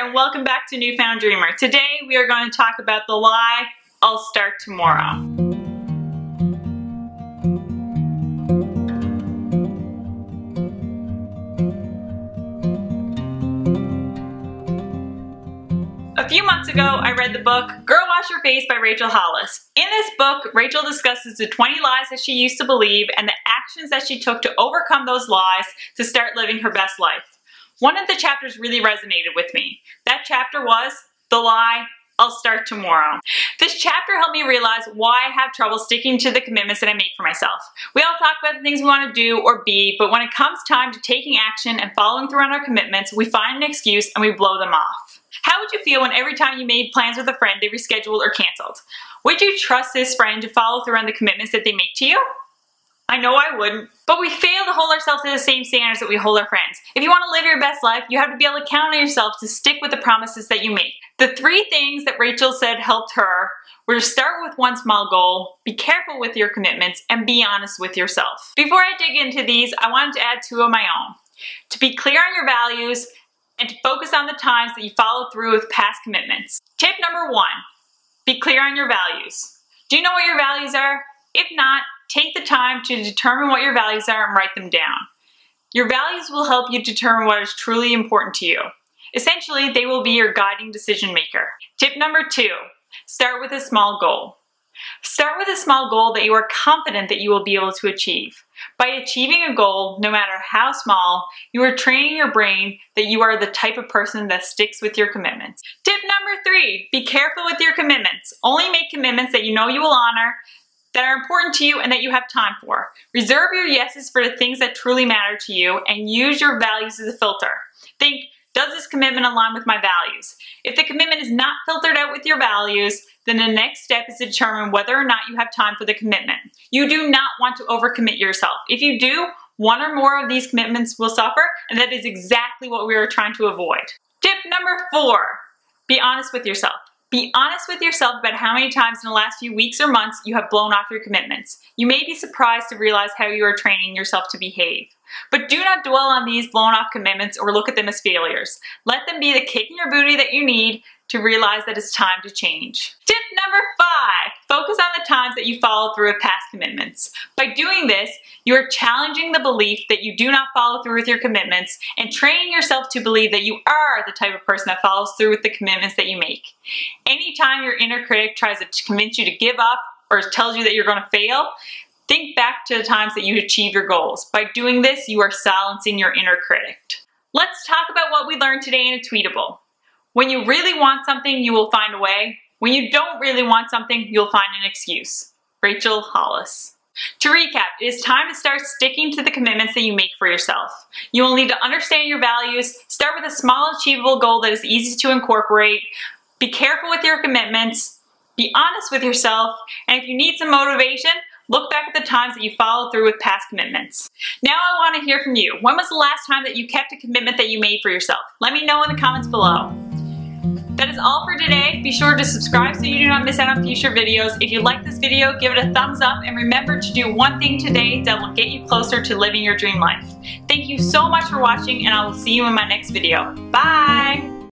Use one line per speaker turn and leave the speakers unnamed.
and welcome back to Newfound Dreamer. Today we are going to talk about the lie, I'll start tomorrow. A few months ago, I read the book Girl Wash Your Face by Rachel Hollis. In this book, Rachel discusses the 20 lies that she used to believe and the actions that she took to overcome those lies to start living her best life. One of the chapters really resonated with me. That chapter was the lie, I'll start tomorrow. This chapter helped me realize why I have trouble sticking to the commitments that I make for myself. We all talk about the things we want to do or be, but when it comes time to taking action and following through on our commitments, we find an excuse and we blow them off. How would you feel when every time you made plans with a friend, they rescheduled or canceled? Would you trust this friend to follow through on the commitments that they make to you? I know I wouldn't, but we fail to hold ourselves to the same standards that we hold our friends. If you want to live your best life, you have to be able to count on yourself to stick with the promises that you make. The 3 things that Rachel said helped her were to start with one small goal, be careful with your commitments, and be honest with yourself. Before I dig into these, I wanted to add 2 of my own. To be clear on your values and to focus on the times that you follow through with past commitments. Tip number 1, be clear on your values. Do you know what your values are? If not, take the time to determine what your values are and write them down. Your values will help you determine what is truly important to you. Essentially, they will be your guiding decision maker. Tip number 2, start with a small goal. Start with a small goal that you are confident that you will be able to achieve. By achieving a goal, no matter how small, you are training your brain that you are the type of person that sticks with your commitments. Tip number 3, be careful with your commitments. Only make commitments that you know you will honor, that are important to you and that you have time for. Reserve your yeses for the things that truly matter to you and use your values as a filter. Think, does this commitment align with my values? If the commitment is not filtered out with your values, then the next step is to determine whether or not you have time for the commitment. You do not want to overcommit yourself. If you do, 1 or more of these commitments will suffer, and that is exactly what we are trying to avoid. Tip number 4, be honest with yourself. Be honest with yourself about how many times in the last few weeks or months you have blown off your commitments. You may be surprised to realize how you are training yourself to behave. But do not dwell on these blown off commitments or look at them as failures. Let them be the kick in your booty that you need to realize that it's time to change. Tip number 5, focus on the times that you follow through with past commitments. By doing this, you are challenging the belief that you do not follow through with your commitments and training yourself to believe that you are the type of person that follows through with the commitments that you make. Anytime your inner critic tries to convince you to give up or tells you that you're going to fail, think back to the times that you achieved your goals. By doing this, you are silencing your inner critic. Let's talk about what we learned today in a tweetable. When you really want something, you will find a way. When you don't really want something, you'll find an excuse. Rachel Hollis. To recap, it is time to start sticking to the commitments that you make for yourself. You will need to understand your values, start with a small achievable goal that is easy to incorporate, be careful with your commitments, be honest with yourself, and if you need some motivation, look back at the times that you followed through with past commitments. Now I want to hear from you. When was the last time that you kept a commitment that you made for yourself? Let me know in the comments below. That is all for today. Be sure to subscribe so you do not miss out on future videos. If you like this video, give it a thumbs up and remember to do one thing today that will get you closer to living your dream life. Thank you so much for watching and I will see you in my next video. Bye!